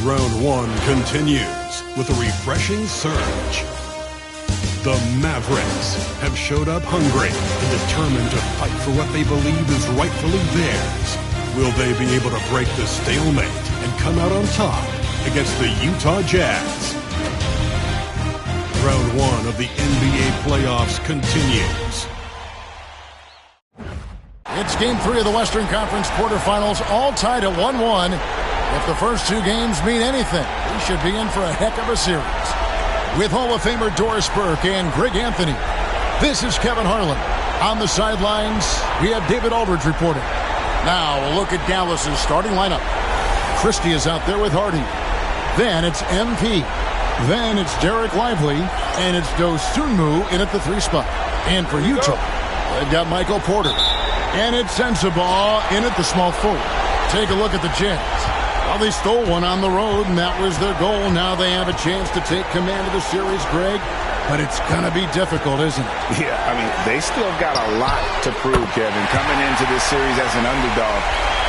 Round one continues with a refreshing surge. The Mavericks have showed up hungry and determined to fight for what they believe is rightfully theirs. Will they be able to break the stalemate and come out on top against the Utah Jazz? Round one of the NBA playoffs continues. It's Game 3 of the Western Conference quarterfinals, all tied at 1-1. If the first two games mean anything, we should be in for a heck of a series. With Hall of Famer Doris Burke and Greg Anthony, this is Kevin Harlan. On the sidelines, we have David Aldridge reporting. Now a look at Dallas's starting lineup. Christie is out there with Hardy. Then it's MP. Then it's Derek Lively. And it's Dosunmu in at the 3 spot. And for Utah, they've got Michael Porter. And it's Sensabaugh in at the small forward. Take a look at the Jazz. Well, they stole one on the road, and that was their goal. Now they have a chance to take command of the series, Greg. But it's going to be difficult, isn't it? Yeah, I mean, they still got a lot to prove, Kevin, coming into this series as an underdog.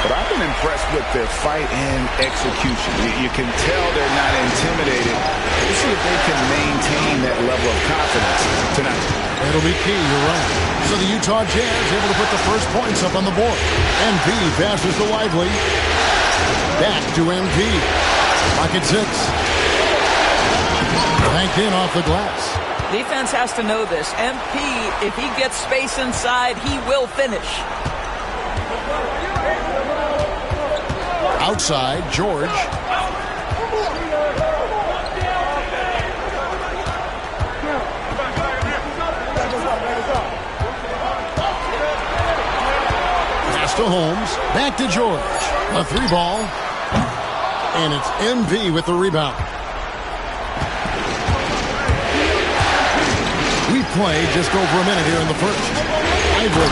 But I've been impressed with their fight and execution. You can tell they're not intimidated. Let's see if they can maintain that level of confidence tonight. It'll be key, you're right. So the Utah Jazz able to put the first points up on the board. MP passes to Lively. Back to MP. Pocket 6. Banked in off the glass. Defense has to know this. MP, if he gets space inside, he will finish. Outside, George. Pass to Holmes. Back to George. A 3-ball. And it's MP with the rebound. We played just over a minute here in the first. Lively.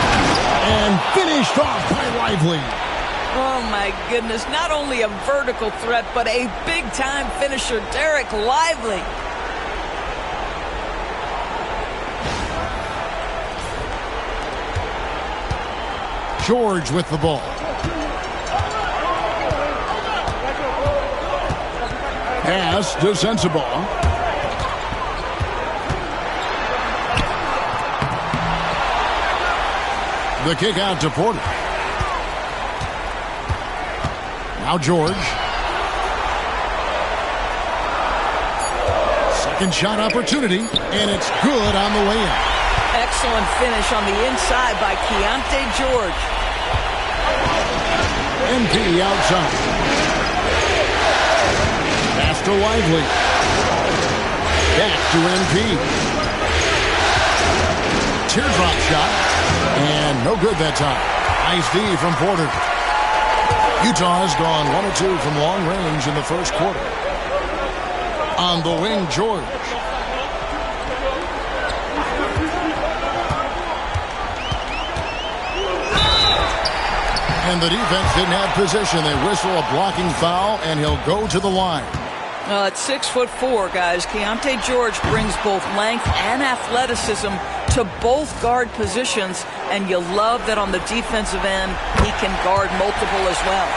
And finished off by Lively. Oh, my goodness. Not only a vertical threat, but a big-time finisher, Derek Lively. George with the ball. Pass to Sensabaugh. The kick out to Porter. Now George. Second shot opportunity, and it's good on the way in. Excellent finish on the inside by Keontae George. MP outside. Pass to Lively. Back to MP. Teardrop shot. And no good that time. Nice D from Porter. Utah has gone 1 of 2 from long range in the first quarter. On the wing, George. And the defense didn't have position. They whistle a blocking foul, and he'll go to the line. At 6'4", guys, Keontae George brings both length and athleticism to both guard positions, and you love that on the defensive end, he can guard multiple as well.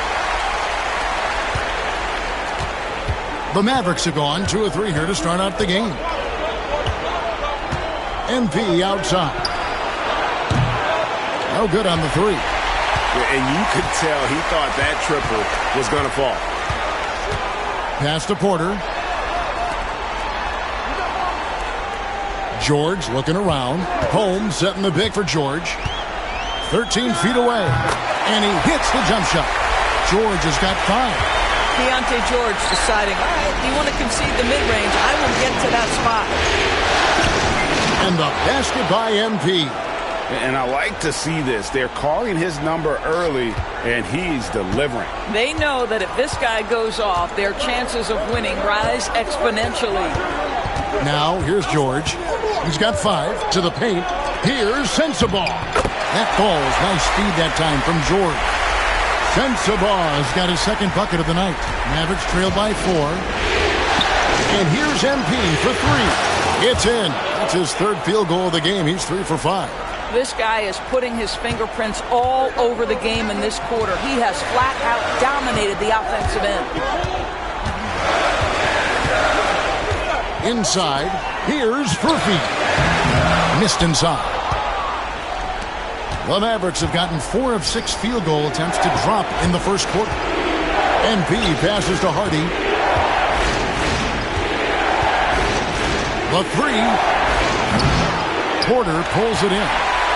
The Mavericks are gone 2 of 3 here to start out the game. MP outside. No good on the 3. Yeah, and you could tell he thought that triple was going to fall. Pass to Porter. George looking around. Holmes setting the pick for George. 13 feet away. And he hits the jump shot. George has got 5. Keontae George deciding, all right, you want to concede the mid-range, I will get to that spot. And the basket by MP. And I like to see this. They're calling his number early, and he's delivering. They know that if this guy goes off, their chances of winning rise exponentially. Now, here's George. He's got 5 to the paint. Here's Sensabaugh. That falls. Nice speed that time from George. Sensabaugh's got his second bucket of the night. Mavericks trail by 4. And here's MP for 3. It's in. That's his third field goal of the game. He's 3 for 5. This guy is putting his fingerprints all over the game in this quarter. He has flat out dominated the offensive end. Inside, here's Furphy. Missed inside. The Mavericks have gotten 4 of 6 field goal attempts to drop in the first quarter. MP passes to Hardy. The 3. Porter pulls it in.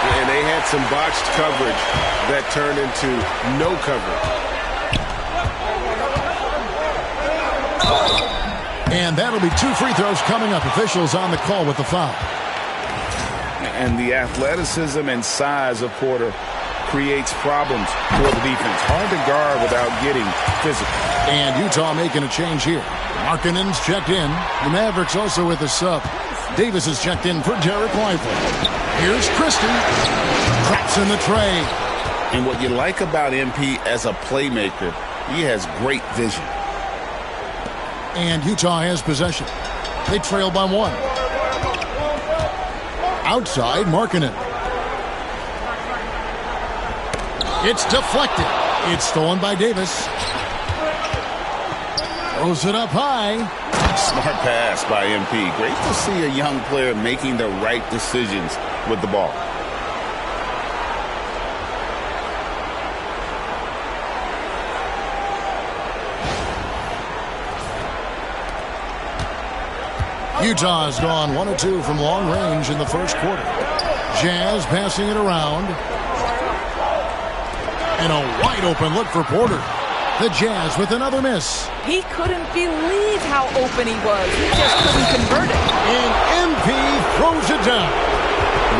And they had some botched coverage that turned into no coverage. And that'll be 2 free throws coming up. Officials on the call with the foul. And the athleticism and size of Porter creates problems for the defense. Hard to guard without getting physical. And Utah making a change here. Markkanen's checked in. The Mavericks also with a sub. Davis is checked in for Derek Lively. Here's Christie. Traps in the tray. And what you like about MP as a playmaker, he has great vision. And Utah has possession. They trail by 1. Outside, Markkanen. It's deflected. It's stolen by Davis. Throws it up high. Smart pass by MP. Great to see a young player making the right decisions with the ball. Utah has gone 1 of 2 from long range in the first quarter. Jazz passing it around. And a wide open look for Porter. The Jazz with another miss. He couldn't believe how open he was. He just couldn't convert it. And MP throws it down.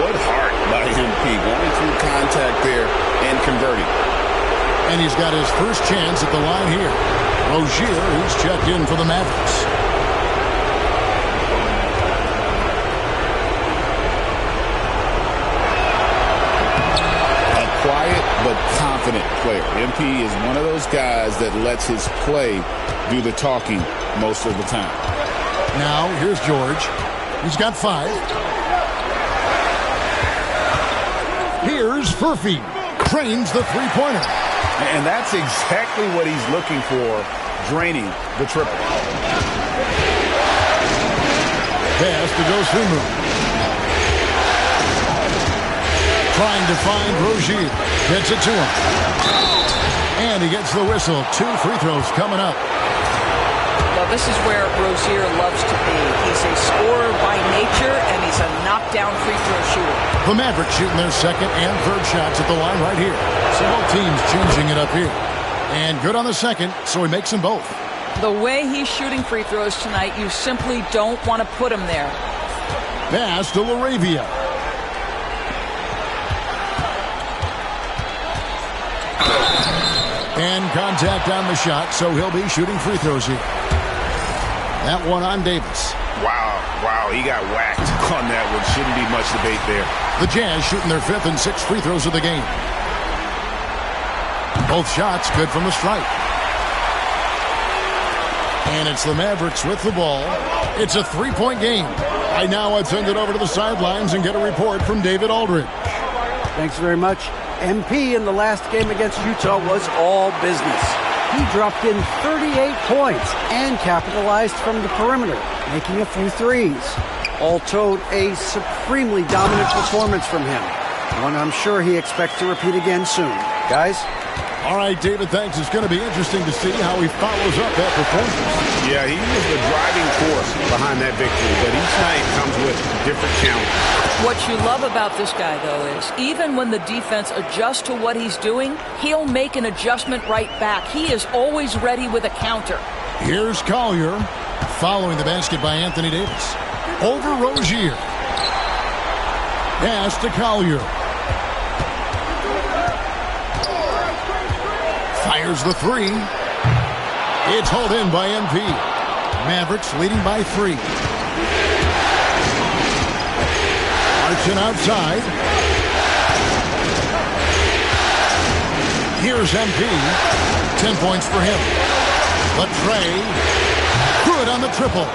What heart by MP, going through contact there and converting. And he's got his first chance at the line here. Rozier, who's checked in for the Mavericks. Quiet but confident player. MP is one of those guys that lets his play do the talking most of the time. Now, here's George. He's got 5. Here's Furphy. Trains the three-pointer. And that's exactly what he's looking for, draining the triple. Pass to Dosunmu. Trying to find Rozier. Gets it to him. And he gets the whistle. 2 free throws coming up. Well, this is where Rozier loves to be. He's a scorer by nature, and he's a knockdown free throw shooter. The Mavericks shooting their second and third shots at the line right here. So both teams changing it up here. And good on the second, so he makes them both. The way he's shooting free throws tonight, you simply don't want to put him there. Pass to LaRavia. And contact on the shot, so he'll be shooting free throws here. That one on Davis. Wow, he got whacked on that one. Shouldn't be much debate there. The Jazz shooting their 5th and 6th free throws of the game. Both shots good from the stripe. And it's the Mavericks with the ball. It's a 3-point game. Right now, I'd send it over to the sidelines and get a report from David Aldridge. Thanks very much. MP in the last game against Utah was all business. He dropped in 38 points and capitalized from the perimeter, making a few threes. All told, a supremely dominant performance from him. One I'm sure he expects to repeat again soon. Guys? All right, David, thanks. It's going to be interesting to see how he follows up that performance. Yeah, he was the driving force behind that victory, but each night comes with different challenges. What you love about this guy, though, is even when the defense adjusts to what he's doing, he'll make an adjustment right back. He is always ready with a counter. Here's Collier, following the basket by Anthony Davis. Over Rozier. Pass to Collier. Fires the three. It's hauled in by MP. Mavericks leading by 3. Marching outside. Here's MP. 10 points for him. The tray. Good on the triple.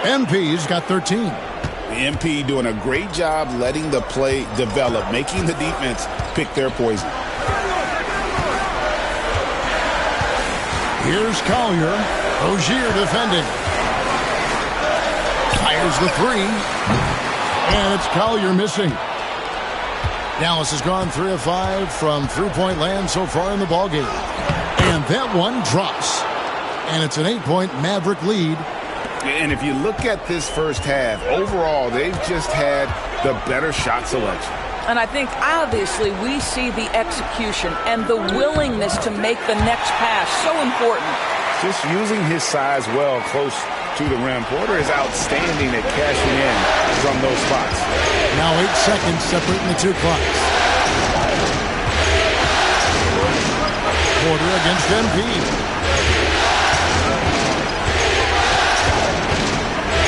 MP's got 13. The MP doing a great job letting the play develop, making the defense pick their poison. Here's Collier. Rozier defending. Fires the three. And it's Collier missing. Dallas has gone 3 of 5 from three-point land so far in the ballgame. And that one drops. And it's an 8-point Maverick lead. And if you look at this first half, overall, they've just had the better shot selection. And I think, obviously, we see the execution and the willingness to make the next pass so important. Just using his size well close to the rim. Porter is outstanding at cashing in from those spots. Now 8 seconds separating the 2 clocks. Porter against MP.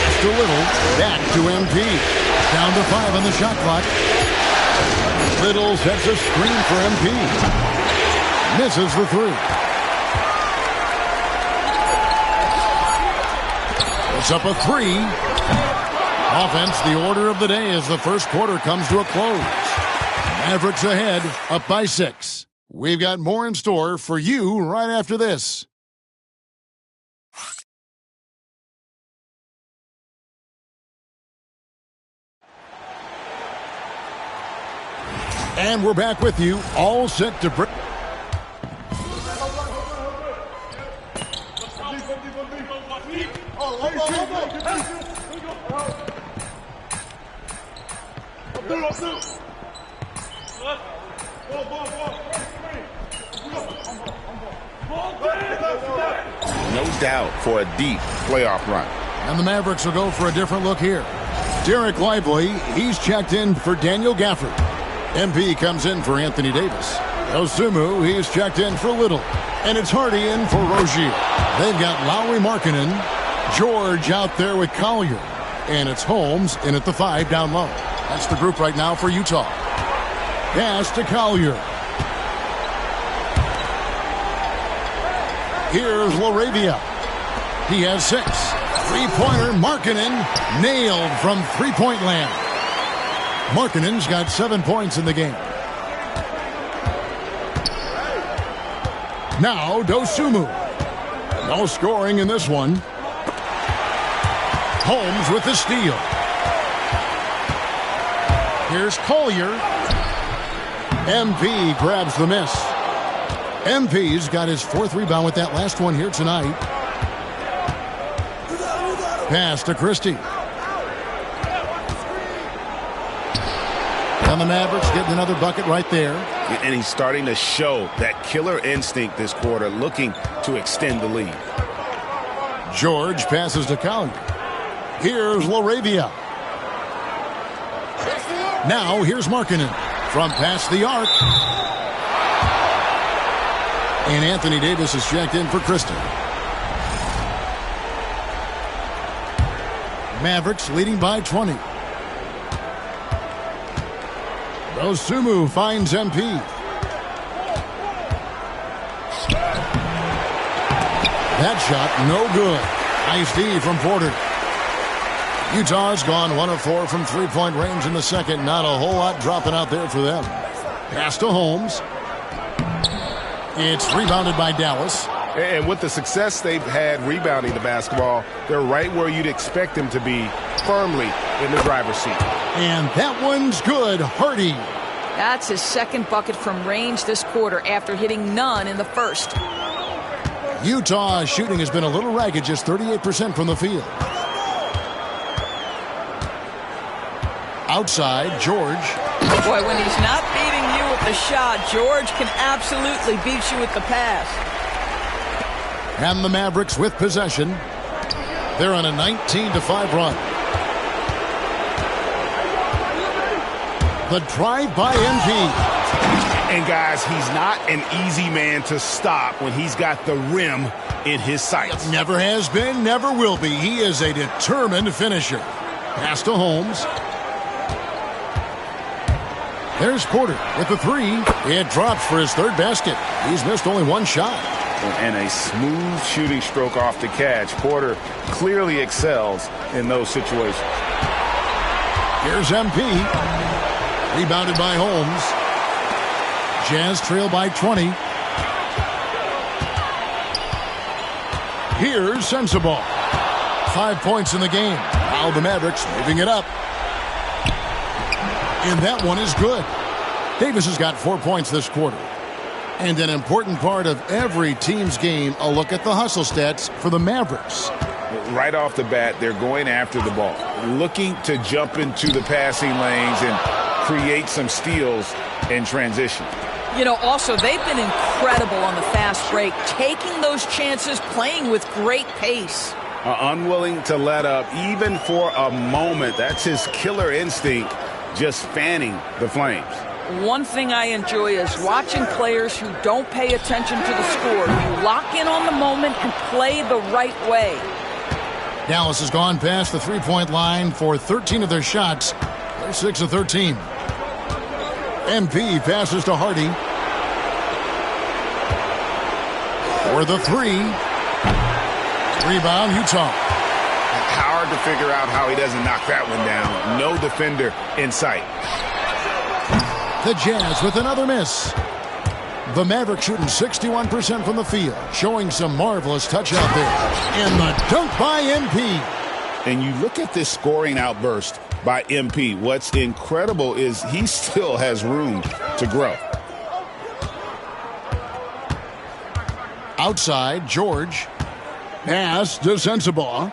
Just a little. Back to MP. Down to 5 on the shot clock. Little sets a screen for MP. Misses the 3. It's up a 3. Offense, the order of the day as the first quarter comes to a close. Mavericks ahead, up by 6. We've got more in store for you right after this. And we're back with you, all set to break. No doubt for a deep playoff run. And the Mavericks will go for a different look here. Derek Lively, he's checked in for Daniel Gafford. MP comes in for Anthony Davis. Osumu, he's checked in for Little. And it's Hardy in for Rozier. They've got Lowry Markkanen. George out there with Collier. And it's Holmes in at the 5 down low. That's the group right now for Utah. Pass to Collier. Here's LaRavia. He has 6. Three-pointer, Markkanen, nailed from three-point land. Markkanen's got 7 points in the game. Now, Dosunmu. No scoring in this one. Holmes with the steal. Here's Collier. MP grabs the miss. MP's got his 4th rebound with that last one here tonight. Pass to Christie. And the Mavericks getting another bucket right there. And he's starting to show that killer instinct this quarter, looking to extend the lead. George passes to Collier. Here's LaRavia. Now here's Markkanen from past the arc. And Anthony Davis is checked in for Christie. Mavericks leading by 20. Osumu finds MP. That shot, no good. Nice D from Porter. Utah's gone 1 of 4 from three-point range in the second. Not a whole lot dropping out there for them. Pass to Holmes. It's rebounded by Dallas. And with the success they've had rebounding the basketball, they're right where you'd expect them to be, firmly in the driver's seat. And that one's good. Hardy. That's his 2nd bucket from range this quarter after hitting none in the first. Utah's shooting has been a little ragged, just 38% from the field. Outside, George. Boy, when he's not beating you with the shot, George can absolutely beat you with the pass. And the Mavericks with possession. They're on a 19-5 run. The drive by MP. And, guys, he's not an easy man to stop when he's got the rim in his sights. Never has been, never will be. He is a determined finisher. Pass to Holmes. There's Porter with the three. It drops for his third basket. He's missed only one shot. And a smooth shooting stroke off the catch. Porter clearly excels in those situations. Here's MP. Rebounded by Holmes. Jazz trail by 20. Here's Sensabaugh. 5 points in the game. Now the Mavericks moving it up. And that one is good. Davis has got 4 points this quarter. And an important part of every team's game, a look at the hustle stats for the Mavericks. Right off the bat, they're going after the ball, looking to jump into the passing lanes and create some steals in transition. You know, also, they've been incredible on the fast break, taking those chances, playing with great pace. Unwilling to let up, even for a moment. That's his killer instinct, just fanning the flames. One thing I enjoy is watching players who don't pay attention to the score. You lock in on the moment and play the right way. Dallas has gone past the three-point line for 13 of their shots. They're 6 of 13. MP passes to Hardy. For the three. Rebound, Utah. Hard to figure out how he doesn't knock that one down. No defender in sight. The Jazz with another miss. The Mavericks shooting 61% from the field, showing some marvelous touch out there. And the dunk by MP. And you look at this scoring outburst by MP. What's incredible is he still has room to grow. Outside, George. Pass to Sensabaugh.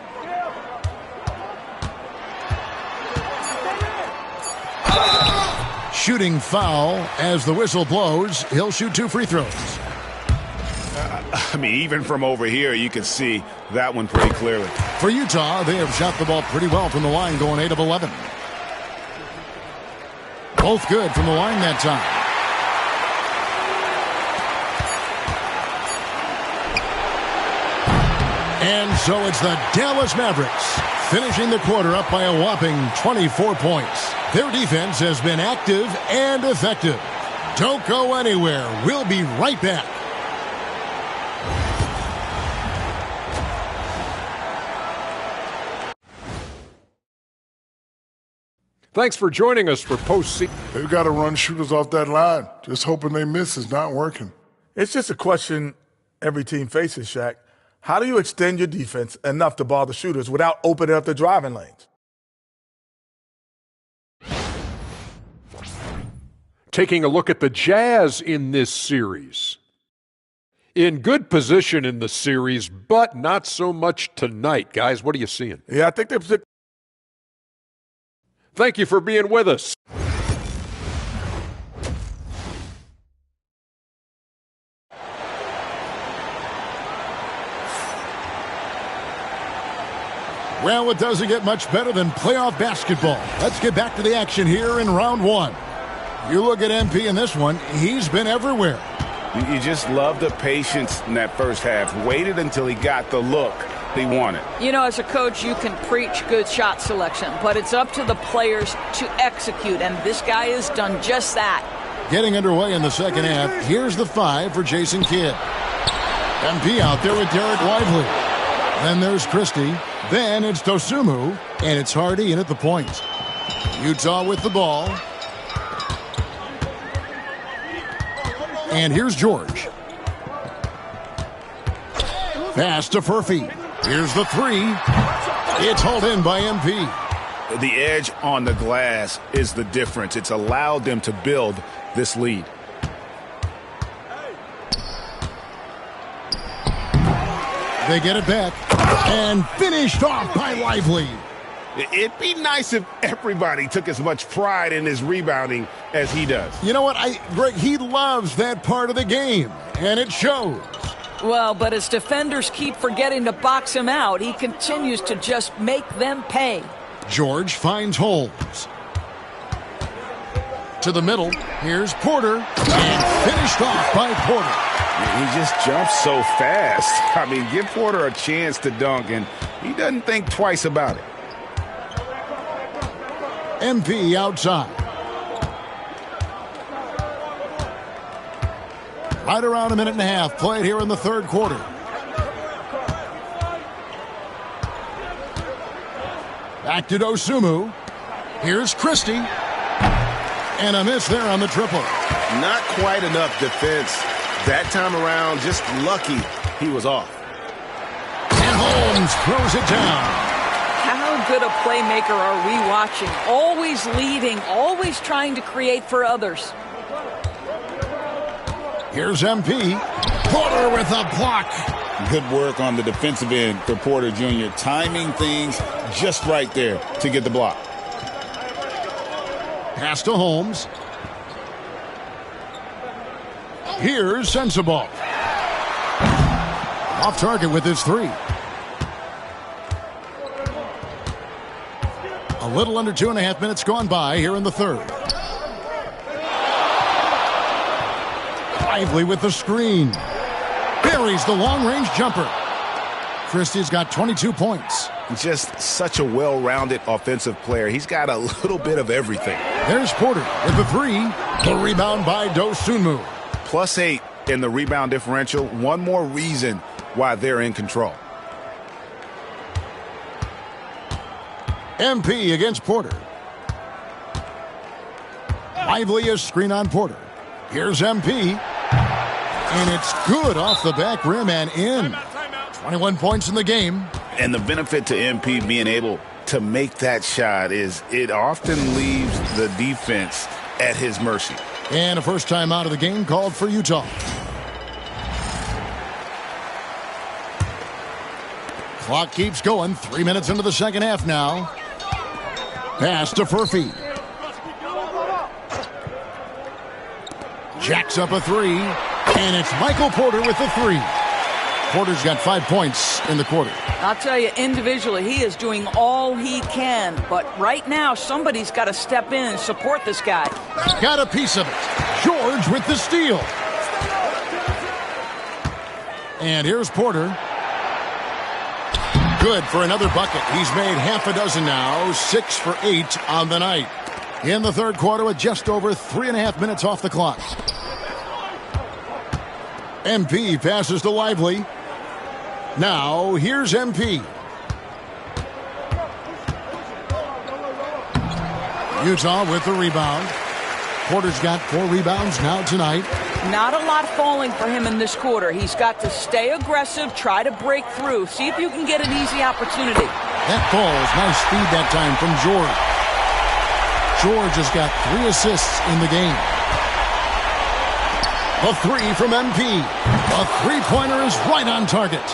Shooting foul as the whistle blows. He'll shoot 2 free throws. I mean, even from over here, you can see that one pretty clearly. For Utah, they have shot the ball pretty well from the line, going 8 of 11. Both good from the line that time. And so it's the Dallas Mavericks finishing the quarter up by a whopping 24 points. Their defense has been active and effective. Don't go anywhere. We'll be right back. Thanks for joining us for postseason. They've got to run shooters off that line. Just hoping they miss is not working. It's just a question every team faces, Shaq. How do you extend your defense enough to bother shooters without opening up the driving lanes? Taking a look at the Jazz in this series. In good position in the series, but not so much tonight. Guys, what are you seeing? Yeah, I think they're... Thank you for being with us. Well, it doesn't get much better than playoff basketball. Let's get back to the action here in round one. You look at MP in this one, he's been everywhere. You just love the patience in that first half. Waited until he got the look he wanted. You know, as a coach, you can preach good shot selection, but it's up to the players to execute, and this guy has done just that. Getting underway in the second half, here's the 5 for Jason Kidd. MP out there with Derek Lively. Then there's Christie. Then it's Dosunmu, and it's Hardy in at the point. Utah with the ball. And here's George. Pass to Furphy. Here's the 3. It's hauled in by MP. The edge on the glass is the difference. It's allowed them to build this lead. They get it back. And finished off by Lively. It'd be nice if everybody took as much pride in his rebounding as he does. You know what, Greg, he loves that part of the game, and it shows. Well, but as defenders keep forgetting to box him out, he continues to just make them pay. George finds Holmes. to the middle. Here's Porter. And finished off by Porter. He just jumps so fast. I mean, give Porter a chance to dunk, and he doesn't think twice about it. MP outside. Right around a minute and a half played here in the third quarter. Back to Dosunmu. Here's Christie. And a miss there on the triple. Not quite enough defense. That time around, just lucky he was off. And Holmes throws it down. How good a playmaker are we watching? Always leading, always trying to create for others. Here's MP. Porter with a block. Good work on the defensive end for Porter Jr. Timing things just right there to get the block. Pass to Holmes. Here's Sensabaugh. Off target with his three. A little under 2.5 minutes gone by here in the third. Lively with the screen. Buries the long-range jumper. Christie's got 22 points. Just such a well-rounded offensive player. He's got a little bit of everything. There's Porter with the three. The rebound by Dosunmu. +8 in the rebound differential. One more reason why they're in control. MP against Porter. Lively a screen on Porter. Here's MP. And it's good off the back rim and in. 21 points in the game. And the benefit to MP being able to make that shot is it often leaves the defense at his mercy. And a first time out of the game called for Utah. Clock keeps going. 3 minutes into the second half now. Pass to Furphy. Jacks up a three. And it's Michael Porter with the three. Porter's got 5 points in the quarter. I'll tell you, individually, he is doing all he can. But right now, somebody's got to step in and support this guy. Got a piece of it. George with the steal. And here's Porter. Good for another bucket. He's made half a dozen now. 6 for 8 on the night. In the third quarter with just over 3.5 minutes off the clock. MP passes to Lively. Now, here's MP. Utah with the rebound. Porter's got 4 rebounds now tonight. Not a lot falling for him in this quarter. He's got to stay aggressive, try to break through, see if you can get an easy opportunity. That falls. Nice speed that time from George. George has got 3 assists in the game. A three from MP. A three-pointer is right on target.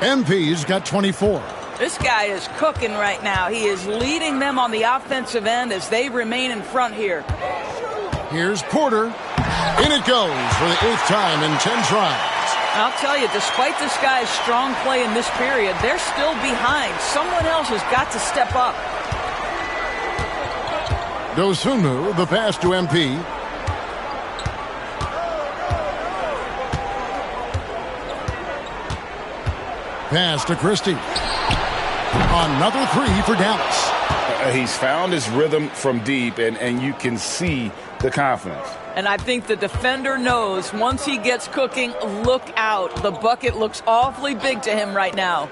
MP's got 24. This guy is cooking right now. He is leading them on the offensive end as they remain in front here. Here's Porter. In it goes for the 8th time in 10 tries. I'll tell you, despite this guy's strong play in this period, they're still behind. Someone else has got to step up. Dosunmu, the pass to MP. Pass to Christie. Another three for Dallas. He's found his rhythm from deep, and you can see the confidence. And I think the defender knows once he gets cooking, look out. The bucket looks awfully big to him right now.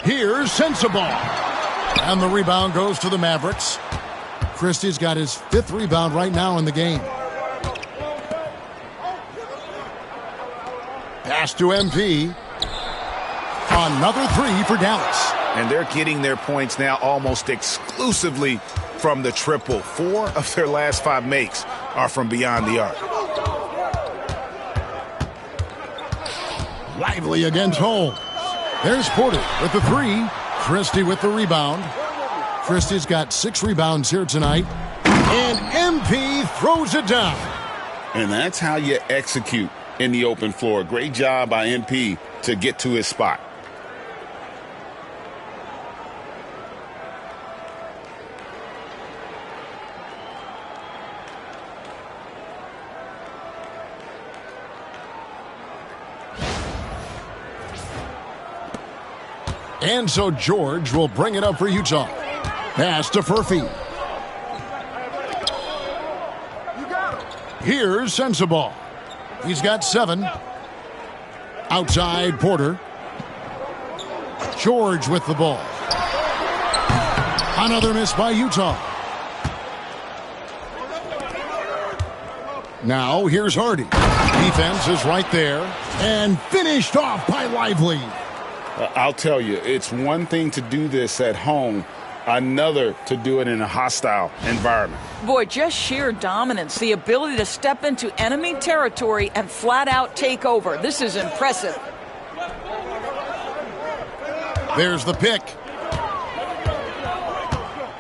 Here's Sensabaugh. And the rebound goes to the Mavericks. Christie's got his 5th rebound right now in the game. Pass to MP. Another three for Dallas. And they're getting their points now almost exclusively from the triple. 4 of their last 5 makes are from beyond the arc. Lively against Holmes. There's Porter with the three. Christie with the rebound. Christie's got 6 rebounds here tonight. And MP throws it down. And that's how you execute in the open floor. Great job by MP to get to his spot. And so George will bring it up for Utah. Pass to Furphy. Here's Sensabaugh. He's got 7. Outside Porter. George with the ball. Another miss by Utah. Now here's Hardy. Defense is right there. And finished off by Lively. I'll tell you, it's one thing to do this at home, another to do it in a hostile environment. Boy, just sheer dominance, the ability to step into enemy territory and flat out take over. This is impressive. There's the pick.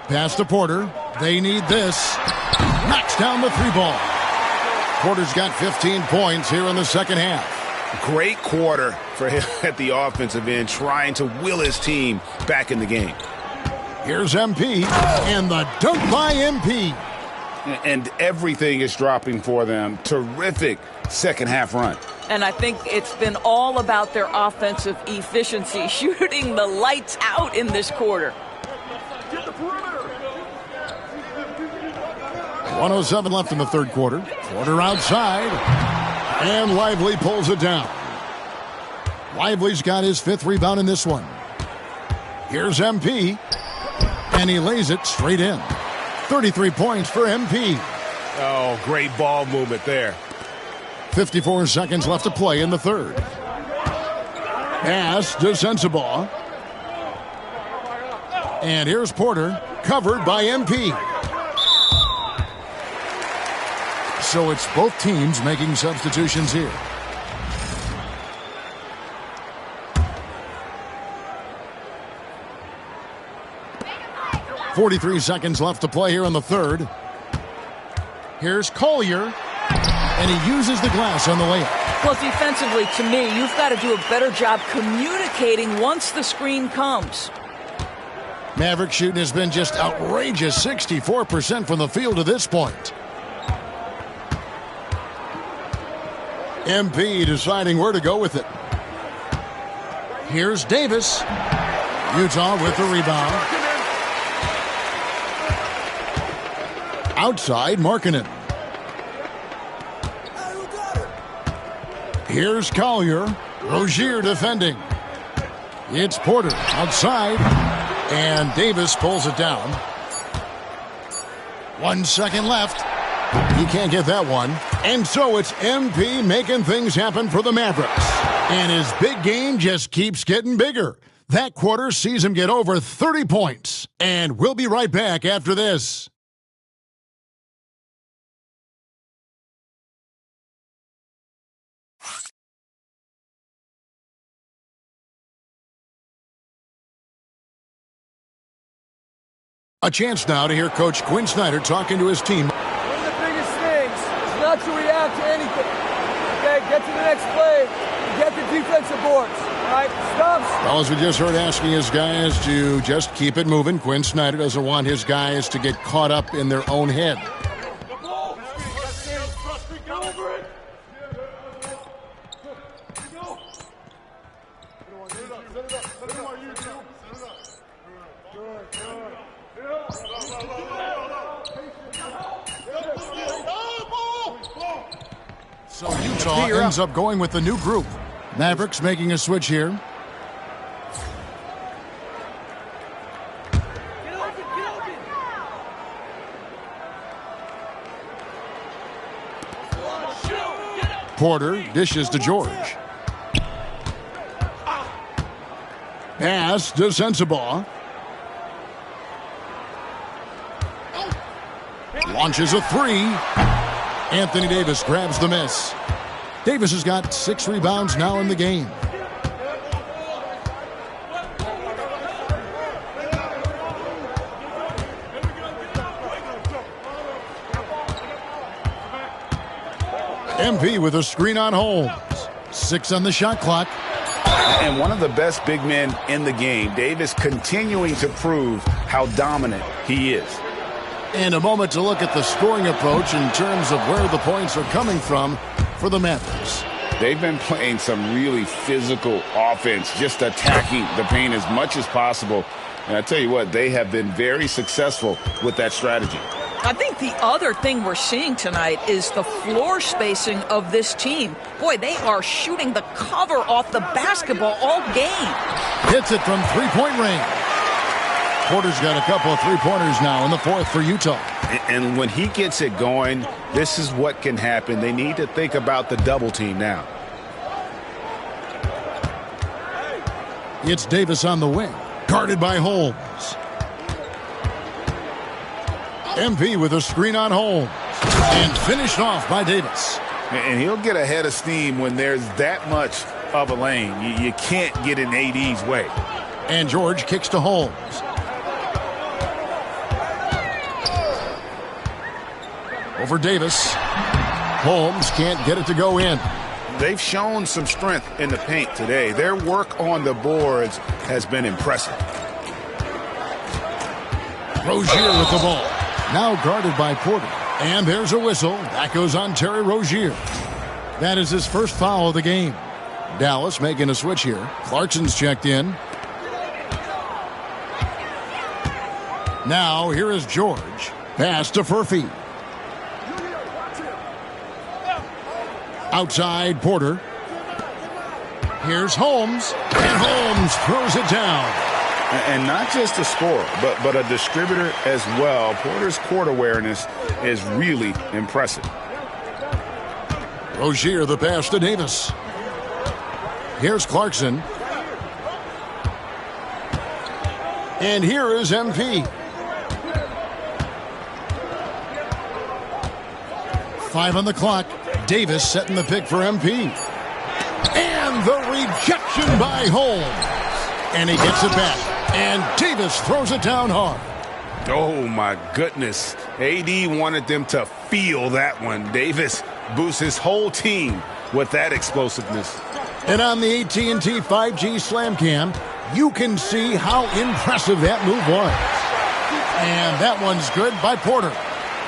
Pass to Porter. They need this. Knocks down the 3 ball. Porter's got 15 points here in the second half. Great quarter for him at the offensive end, trying to will his team back in the game. Here's MP, and the dunk by MP. And everything is dropping for them. Terrific second half run. And I think it's been all about their offensive efficiency, shooting the lights out in this quarter. 1:07 left in the third quarter. Porter outside. And Lively pulls it down. Lively's got his 5th rebound in this one. Here's MP. And he lays it straight in. 33 points for MP. Oh, great ball movement there. 54 seconds left to play in the third. Pass to Sensabaugh. And here's Porter, covered by MP. So it's both teams making substitutions here. .43 seconds left to play here in the third. Here's Collier, and he uses the glass on the layup. Well, defensively, to me, you've got to do a better job communicating once the screen comes. Maverick shooting has been just outrageous, 64% from the field to this point. MP deciding where to go with it. Here's Davis. Utah with the rebound. Outside, Markkanen. Here's Collier. Rozier defending. It's Porter outside. And Davis pulls it down. 1 second left. He can't get that one. And so it's MP making things happen for the Mavericks. And his big game just keeps getting bigger. That quarter sees him get over 30 points. And we'll be right back after this. A chance now to hear Coach Quinn Snyder talking to his team. One of the biggest things is not to react to anything. Okay, get to the next play, get the defensive boards. All right, stops. Well, as we just heard, asking his guys to just keep it moving. Quinn Snyder doesn't want his guys to get caught up in their own head. So Utah ends up going with the new group. Mavericks making a switch here. Porter dishes to George. Pass to Sensabaugh. Launches a 3. Anthony Davis grabs the miss. Davis has got 6 rebounds now in the game. MP with a screen on Holmes. 6 on the shot clock. And one of the best big men in the game, Davis, continuing to prove how dominant he is. And a moment to look at the scoring approach in terms of where the points are coming from for the Mavericks. They've been playing some really physical offense, just attacking the paint as much as possible. And I tell you what, they have been very successful with that strategy. I think the other thing we're seeing tonight is the floor spacing of this team. Boy, they are shooting the cover off the basketball all game. Hits it from three-point range. Porter's got a couple of three-pointers now in the fourth for Utah. And when he gets it going, this is what can happen. They need to think about the double team now. It's Davis on the wing, guarded by Holmes. MP with a screen on Holmes. And finished off by Davis. And he'll get ahead of steam when there's that much of a lane. You can't get in AD's way. And George kicks to Holmes. Over Davis. Holmes can't get it to go in. They've shown some strength in the paint today. Their work on the boards has been impressive. Rozier with the ball. Now guarded by Porter. And there's a whistle. That goes on Terry Rozier. That is his first foul of the game. Dallas making a switch here. Clarkson's checked in. Now here is George. Pass to Furphy. Outside Porter. Here's Holmes. And Holmes throws it down. And not just a scorer, but a distributor as well. Porter's court awareness is really impressive. Rozier the pass to Davis. Here's Clarkson. And here is MP. 5 on the clock. Davis setting the pick for MP. And the rejection by Holmes. And he gets it back. And Davis throws it down hard. Oh, my goodness. AD wanted them to feel that one. Davis boosts his whole team with that explosiveness. And on the AT&T 5G Slam Cam, you can see how impressive that move was. And that one's good by Porter.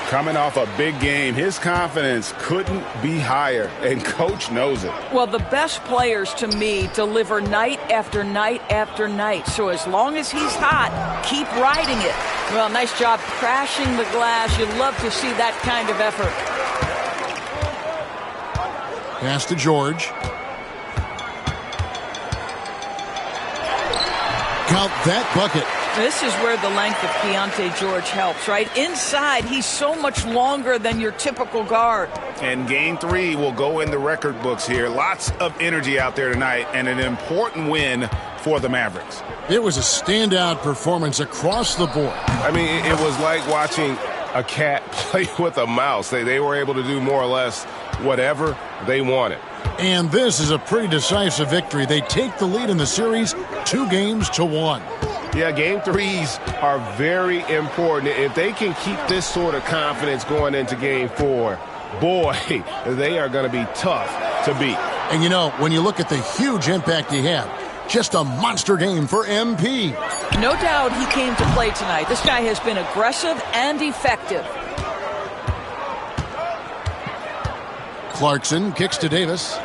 Coming off a big game, his confidence couldn't be higher, and Coach knows it. Well, the best players, to me, deliver night after night after night. So as long as he's hot, keep riding it. Well, nice job crashing the glass. You love to see that kind of effort. Pass to George. Count that bucket. This is where the length of Keontae George helps, right? Inside, he's so much longer than your typical guard. And game 3 will go in the record books here. Lots of energy out there tonight, and an important win for the Mavericks. It was a standout performance across the board. I mean, it was like watching a cat play with a mouse. They were able to do more or less whatever they wanted. And this is a pretty decisive victory. They take the lead in the series 2-1. Yeah, game 3s are very important. If they can keep this sort of confidence going into game 4, boy, they are going to be tough to beat. And you know, when you look at the huge impact he had, just a monster game for MP. No doubt he came to play tonight. This guy has been aggressive and effective. Clarkson kicks to Davis.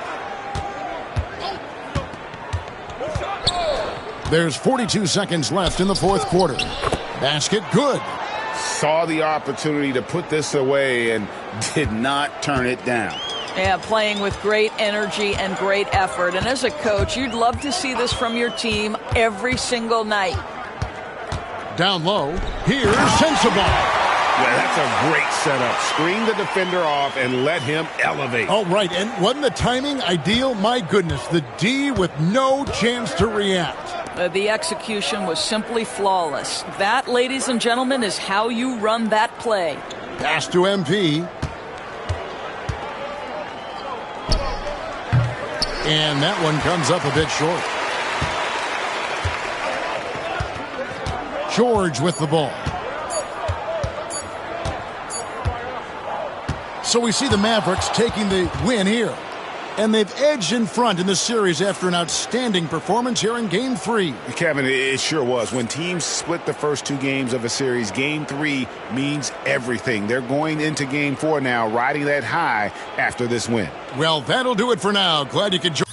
There's 42 seconds left in the fourth quarter. Basket good. Saw the opportunity to put this away and did not turn it down. Yeah, playing with great energy and great effort. And as a coach, you'd love to see this from your team every single night. Down low, here's Sensabaugh. Yeah, that's a great setup. Screen the defender off and let him elevate. Oh, right, and wasn't the timing ideal? My goodness, the D with no chance to react. The execution was simply flawless. That, ladies and gentlemen, is how you run that play. Pass to MP. And that one comes up a bit short. George with the ball. So we see the Mavericks taking the win here. And they've edged in front in the series after an outstanding performance here in Game 3. Kevin, it sure was. When teams split the first 2 games of a series, Game 3 means everything. They're going into Game 4 now, riding that high after this win. Well, that'll do it for now. Glad you could join.